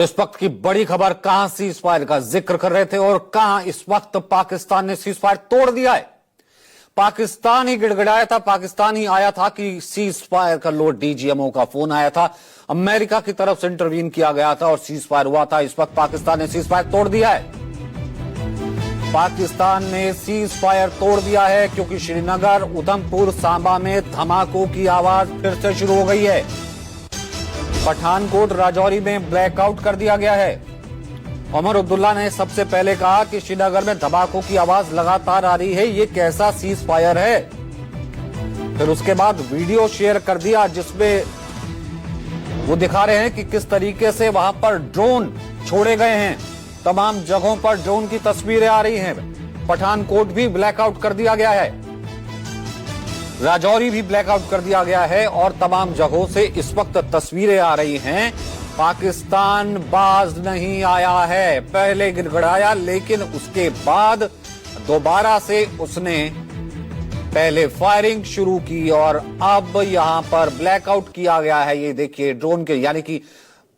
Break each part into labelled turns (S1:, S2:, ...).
S1: इस वक्त की बड़ी खबर, कहां सीज फायर का जिक्र कर रहे थे और कहां इस वक्त पाकिस्तान ने सीज फायर तोड़ दिया है। पाकिस्तान ही गिड़गिड़ाया था, पाकिस्तान ही आया था कि सीज फायर कर लो। डीजीएमओ का फोन आया था, अमेरिका की तरफ से इंटरवीन किया गया था और सीज फायर हुआ था। इस वक्त पाकिस्तान ने सीज फायर तोड़ दिया है। पाकिस्तान ने सीज फायर तोड़ दिया है क्योंकि श्रीनगर, उधमपुर, सांबा में धमाकों की आवाज फिर से शुरू हो गई है। पठानकोट, राजौरी में ब्लैकआउट कर दिया गया है। उमर अब्दुल्ला ने सबसे पहले कहा कि श्रीनगर में धमाकों की आवाज लगातार आ रही है, ये कैसा सीज फायर है। फिर उसके बाद वीडियो शेयर कर दिया जिसमें वो दिखा रहे हैं कि किस तरीके से वहां पर ड्रोन छोड़े गए हैं। तमाम जगहों पर ड्रोन की तस्वीरें आ रही हैं। पठानकोट भी ब्लैकआउट कर दिया गया है, राजौरी भी ब्लैकआउट कर दिया गया है और तमाम जगहों से इस वक्त तस्वीरें आ रही हैं। पाकिस्तान बाज नहीं आया है। पहले गिड़गिड़ाया लेकिन उसके बाद दोबारा से उसने पहले फायरिंग शुरू की और अब यहां पर ब्लैकआउट किया गया है। ये देखिए ड्रोन के, यानी कि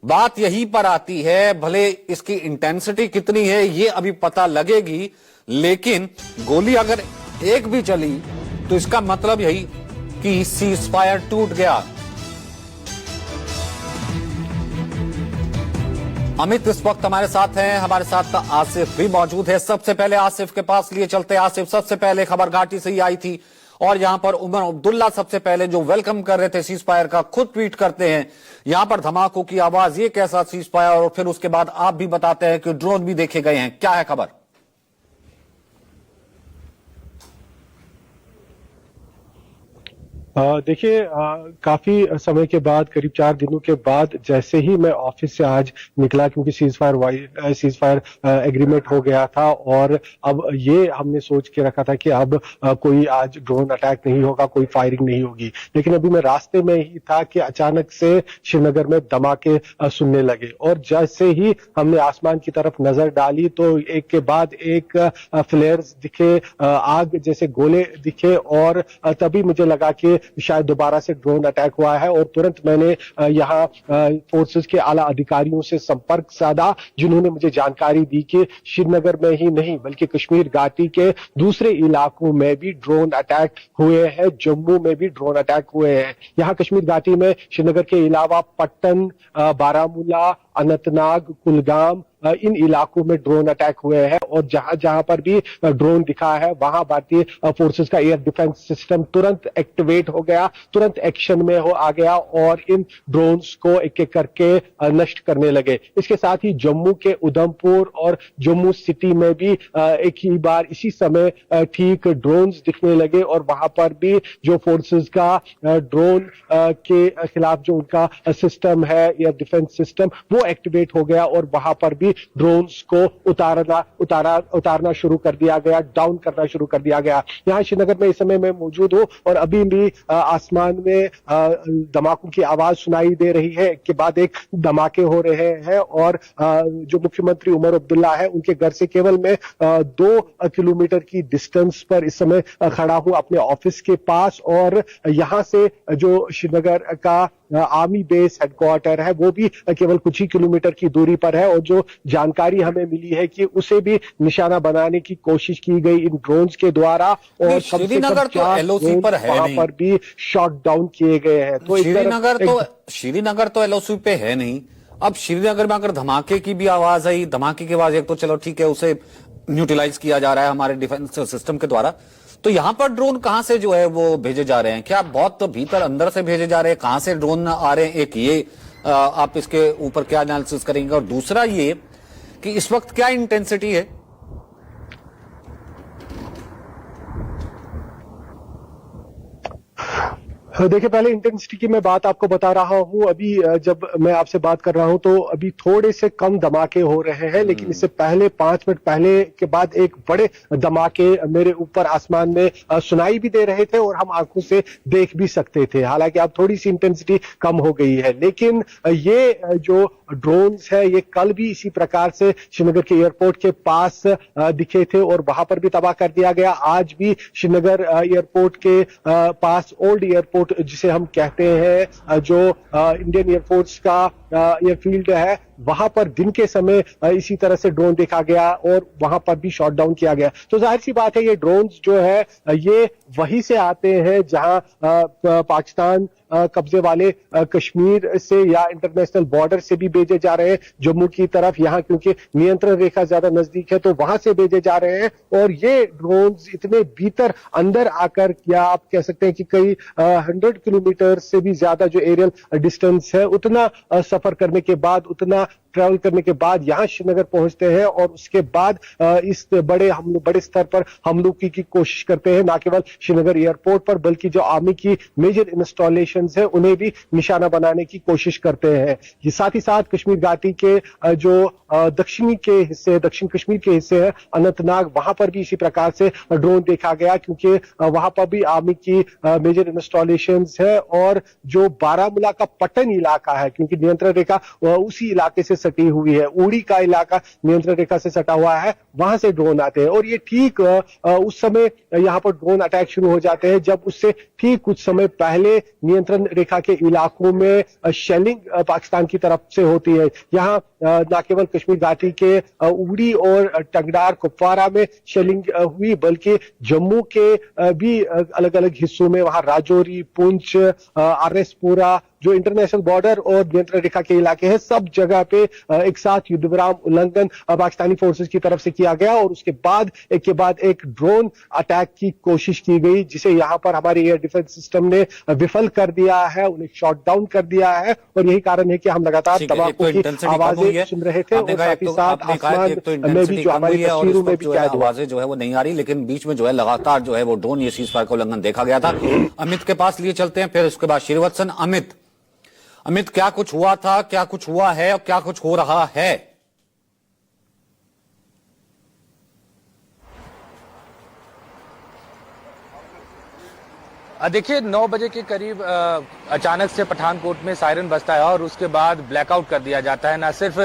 S1: बात यहीं पर आती है, भले इसकी इंटेंसिटी कितनी है ये अभी पता लगेगी, लेकिन गोली अगर एक भी चली तो इसका मतलब यही कि सीज फायर टूट गया। अमित इस वक्त हमारे साथ हैं, हमारे साथ आसिफ भी मौजूद है। सबसे पहले आसिफ के पास लिए चलते। आसिफ, सबसे पहले खबर घाटी से ही आई थी और यहां पर उमर अब्दुल्ला सबसे पहले जो वेलकम कर रहे थे सीज फायर का, खुद ट्वीट करते हैं यहां पर धमाकों की आवाज, ये कैसा सीज फायर। और फिर उसके बाद आप भी बताते हैं कि ड्रोन भी देखे गए हैं। क्या है खबर?
S2: देखिए, काफी समय के बाद, करीब 4 दिनों के बाद जैसे ही मैं ऑफिस से आज निकला, क्योंकि सीज फायर एग्रीमेंट हो गया था और अब ये हमने सोच के रखा था कि अब कोई आज ड्रोन अटैक नहीं होगा, कोई फायरिंग नहीं होगी। लेकिन अभी मैं रास्ते में ही था कि अचानक से श्रीनगर में धमाके सुनने लगे और जैसे ही हमने आसमान की तरफ नजर डाली तो एक के बाद एक फ्लेयर्स दिखे, आग जैसे गोले दिखे और तभी मुझे लगा कि शायद दोबारा से ड्रोन अटैक हुआ है। और तुरंत मैंने यहाँ फोर्सेस के आला अधिकारियों से संपर्क साधा, जिन्होंने मुझे जानकारी दी कि श्रीनगर में ही नहीं बल्कि कश्मीर घाटी के दूसरे इलाकों में भी ड्रोन अटैक हुए हैं, जम्मू में भी ड्रोन अटैक हुए हैं। यहाँ कश्मीर घाटी में श्रीनगर के अलावा पट्टन, बारामूला, अनंतनाग, कुलगाम, इन इलाकों में ड्रोन अटैक हुए हैं और जहां जहां पर भी ड्रोन दिखा है वहां भारतीय फोर्सेस का एयर डिफेंस सिस्टम तुरंत एक्टिवेट हो गया, तुरंत एक्शन में आ गया और इन ड्रोन्स को एक एक करके नष्ट करने लगे। इसके साथ ही जम्मू के उधमपुर और जम्मू सिटी में भी एक ही बार इसी समय ठीक ड्रोन्स दिखने लगे और वहां पर भी जो फोर्सेस का ड्रोन के खिलाफ जो उनका सिस्टम है, एयर डिफेंस सिस्टम, वो एक्टिवेट हो गया और वहां पर भी ड्रोन्स को उतारना शुरू कर दिया गया, डाउन करना शुरू कर दिया गया। यहाँ श्रीनगर में इस समय मैं मौजूद हूं और अभी भी आसमान में धमाकों की आवाज सुनाई दे रही है, एक के बाद एक धमाके हो रहे हैं और जो मुख्यमंत्री उमर अब्दुल्ला है उनके घर से केवल मैं 2 किलोमीटर की डिस्टेंस पर इस समय खड़ा हूं अपने ऑफिस के पास। और यहां से जो श्रीनगर का आर्मी बेस हेडक्वार्टर है वो भी केवल कुछ ही किलोमीटर की दूरी पर है और जो जानकारी हमें मिली है कि उसे भी निशाना बनाने की कोशिश की गई इन ड्रोन्स के द्वारा और
S1: श्रीनगर तो एलओसी पर है,
S2: वहां पर भी शॉट डाउन किए गए हैं। तो
S1: श्रीनगर तो एलओसी पे है नहीं। अब श्रीनगर में अगर धमाके की भी आवाज आई, धमाके की आवाज एक तो चलो ठीक है, उसे न्यूट्रलाइज किया जा रहा है हमारे डिफेंस सिस्टम के द्वारा, तो यहां पर ड्रोन कहां से जो है वो भेजे जा रहे हैं? क्या बहुत भीतर अंदर से भेजे जा रहे हैं? कहां से ड्रोन आ रहे हैं? एक ये आप इसके ऊपर क्या एनालिसिस करेंगे? और दूसरा ये कि इस वक्त क्या इंटेंसिटी है?
S2: देखिए, पहले इंटेंसिटी की मैं बात आपको बता रहा हूं। अभी जब मैं आपसे बात कर रहा हूं तो अभी थोड़े से कम धमाके हो रहे हैं, लेकिन इससे पहले 5 मिनट पहले के बाद एक बड़े धमाके मेरे ऊपर आसमान में सुनाई भी दे रहे थे और हम आंखों से देख भी सकते थे। हालांकि अब थोड़ी सी इंटेंसिटी कम हो गई है, लेकिन ये जो ड्रोन्स है ये कल भी इसी प्रकार से श्रीनगर के एयरपोर्ट के पास दिखे थे और वहां पर भी तबाह कर दिया गया। आज भी श्रीनगर एयरपोर्ट के पास ओल्ड एयरपोर्ट जिसे हम कहते हैं, जो इंडियन एयरफोर्स का एयरफील्ड है वहां पर दिन के समय इसी तरह से ड्रोन देखा गया और वहां पर भी शॉट डाउन किया गया। तो जाहिर सी बात है ये ड्रोन्स जो है ये वहीं से आते हैं जहां पाकिस्तान कब्जे वाले कश्मीर से या इंटरनेशनल बॉर्डर से भी भेजे जा रहे हैं जम्मू की तरफ, यहाँ क्योंकि नियंत्रण रेखा ज्यादा नजदीक है तो वहां से भेजे जा रहे हैं। और ये ड्रोन्स इतने भीतर अंदर आकर, या आप कह सकते हैं कि कई 100 किलोमीटर से भी ज्यादा जो एरियल डिस्टेंस है उतना सफर करने के बाद, उतना ट्रैवल करने के बाद यहाँ श्रीनगर पहुंचते हैं और उसके बाद इस बड़े स्तर पर हमलों की कोशिश करते हैं, ना केवल श्रीनगर एयरपोर्ट पर बल्कि जो आर्मी की मेजर इंस्टॉलेशंस है उन्हें भी निशाना बनाने की कोशिश करते हैं। ये साथ ही साथ कश्मीर घाटी के जो दक्षिण कश्मीर के हिस्से है अनंतनाग, वहां पर भी इसी प्रकार से ड्रोन देखा गया क्योंकि वहां पर भी आर्मी की मेजर इंस्टॉलेशंस है। और जो बारामूला का पट्टन इलाका है क्योंकि नियंत्रण रेखा उसी इलाके से सटी हुई है, उड़ी का इलाका नियंत्रण रेखा से सटा हुआ है, वहां से ड्रोन आते हैं। और ये ठीक उस समय यहाँ पर ड्रोन अटैक शुरू हो जाते हैं जब उससे ठीक कुछ समय पहले नियंत्रण रेखा के इलाकों में शेलिंग पाकिस्तान की तरफ से होती है। यहाँ न केवल कश्मीर घाटी के उड़ी और टंगडार कुपवारा में शेलिंग हुई बल्कि जम्मू के भी अलग अलग हिस्सों में, वहां राजौरी, पुंछ, आरएसपुरा जो इंटरनेशनल बॉर्डर और नियंत्रण रेखा के इलाके हैं, सब जगह पे एक साथ युद्ध विराम उल्लंघन पाकिस्तानी फोर्सेस की तरफ से किया गया और उसके बाद एक ड्रोन अटैक की कोशिश की गई जिसे यहां पर हमारे एयर डिफेंस सिस्टम ने विफल कर दिया है, उन्हें शॉट डाउन कर दिया है। और यही कारण है कि हम लगातार तबाकू की आवाजें सुन रहे थे और साथ ही साथ आसमान में भी जो हमारी तस्वीरों में भी
S1: आवाजें जो है वो नहीं आ रही, लेकिन बीच में जो है लगातार जो है वो ड्रोन ये सीजफायर का उल्लंघन देखा गया था। अमित के पास लिए चलते हैं, फिर उसके बाद श्रीवत्सन। अमित, क्या कुछ हुआ था, क्या कुछ हुआ है और क्या कुछ हो रहा है?
S3: देखिए 9 बजे के करीब अचानक से पठानकोट में सायरन बजता है और उसके बाद ब्लैकआउट कर दिया जाता है। न सिर्फ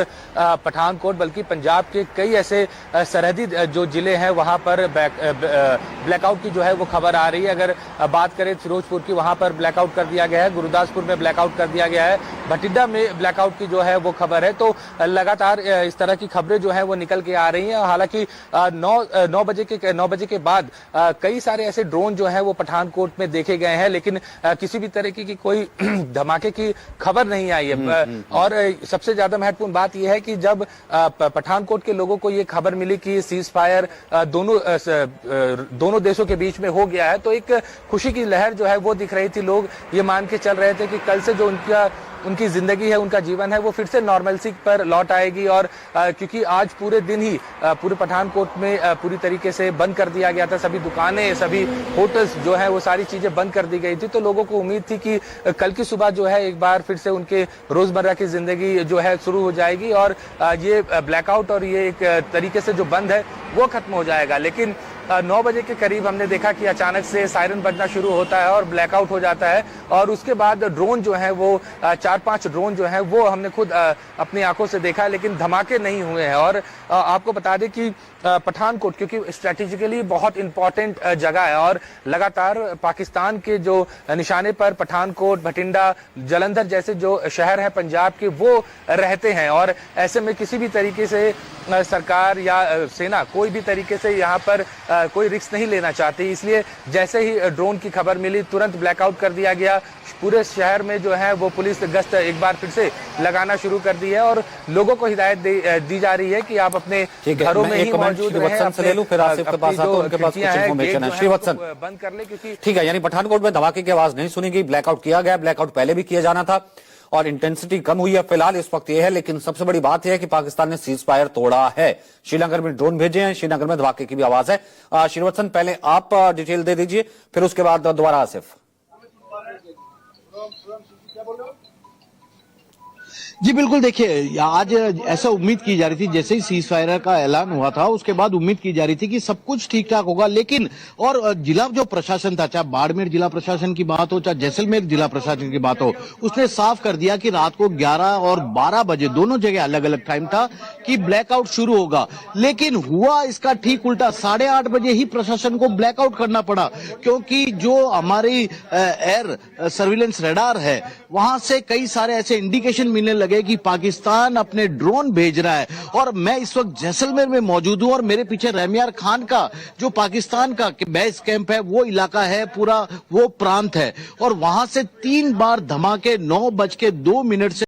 S3: पठानकोट बल्कि पंजाब के कई ऐसे सरहदी जो जिले हैं वहां पर ब्लैकआउट की जो है वो खबर आ रही है। अगर बात करें फिरोजपुर की, वहां पर ब्लैकआउट कर दिया गया है, गुरुदासपुर में ब्लैकआउट कर दिया गया है, भटिंडा में ब्लैकआउट की जो है वो खबर है। तो लगातार इस तरह की खबरें जो है वो निकल के आ रही हैं। हालांकि 9 बजे के बाद कई सारे ऐसे ड्रोन जो है वो पठानकोट में देखे गए हैं, लेकिन किसी भी तरीके की कोई धमाके की खबर नहीं आई है। और सबसे ज्यादा महत्वपूर्ण बात यह है कि जब पठानकोट के लोगों को ये खबर मिली कि सीज फायर दोनों देशों के बीच में हो गया है तो एक खुशी की लहर जो है वो दिख रही थी। लोग ये मान के चल रहे थे कि कल से जो उनकी जिंदगी है, उनका जीवन है, वो फिर से नॉर्मलसी पर लौट आएगी। और क्योंकि आज पूरे दिन ही पूरे पठानकोट में पूरी तरीके से बंद कर दिया गया था, सभी दुकानें, सभी होटल्स जो है वो सारी चीजें बंद कर दी गई थी, तो लोगों को उम्मीद थी कि कल की सुबह जो है एक बार फिर से उनके रोजमर्रा की जिंदगी जो है शुरू हो जाएगी और ये ब्लैकआउट और ये एक तरीके से जो बंद है वो खत्म हो जाएगा। लेकिन 9 बजे के करीब हमने देखा कि अचानक से सायरन बजना शुरू होता है और ब्लैकआउट हो जाता है। और उसके बाद ड्रोन जो है वो 4-5 ड्रोन जो है वो हमने खुद अपनी आंखों से देखा, लेकिन धमाके नहीं हुए हैं। और आपको बता दें कि पठानकोट क्योंकि स्ट्रेटेजिकली बहुत इंपॉर्टेंट जगह है और लगातार पाकिस्तान के जो निशाने पर पठानकोट, भटिंडा, जालंधर जैसे जो शहर हैं पंजाब के वो रहते हैं। और ऐसे में किसी भी तरीके से सरकार या सेना कोई भी तरीके से यहाँ पर कोई रिस्क नहीं लेना चाहती, इसलिए जैसे ही ड्रोन की खबर मिली तुरंत ब्लैकआउट कर दिया गया। पूरे शहर में जो है वो पुलिस गश्त एक बार फिर से लगाना शुरू कर दी है और लोगों को हिदायत दी जा रही है कि आप अपने घरों में ही मौजूद रहें।
S1: फिर आसिफ के पास आता हूं, उनके पास कुछ इंफॉर्मेशन है। श्रीवत्सन,
S3: बंद कर ले क्योंकि
S1: ठीक है, यानी पठानकोट में धमाके की आवाज नहीं सुनी गई, ब्लैकआउट किया गया, ब्लैकआउट पहले भी किया जाना था और इंटेंसिटी कम हुई है फिलहाल इस वक्त यह है। लेकिन सबसे बड़ी बात यह है कि पाकिस्तान ने सीज फायर तोड़ा है, श्रीनगर में ड्रोन भेजे हैं, श्रीनगर में धमाके की भी आवाज है। श्रीवत्सन, पहले आप डिटेल दे दीजिए, फिर उसके बाद दोबारा आसिफ।
S4: जी बिल्कुल, देखिए आज ऐसा उम्मीद की जा रही थी, जैसे ही सीज फायर का ऐलान हुआ था उसके बाद उम्मीद की जा रही थी कि सब कुछ ठीक ठाक होगा। लेकिन और जिला जो प्रशासन था, चाहे बाड़मेर जिला प्रशासन की बात हो चाहे जैसलमेर जिला प्रशासन की बात हो, उसने साफ कर दिया कि रात को 11 और 12 बजे दोनों जगह अलग अलग टाइम था कि ब्लैकआउट शुरू होगा। लेकिन हुआ इसका ठीक उल्टा, 8:30 बजे ही प्रशासन को ब्लैकआउट करना पड़ा क्योंकि जो हमारी एयर सर्विलेंस रडार है वहां से कई सारे ऐसे इंडिकेशन मिलने लगे लगे कि पाकिस्तान अपने ड्रोन भेज रहा है। और मैं इस वक्त जैसलमेर में मौजूद हूं और मेरे पीछे रहमियार खान का जो पाकिस्तान का बेस कैंप है, वो इलाका है, पूरा वो प्रांत है, और वहां से 3 बार धमाके 9:02 से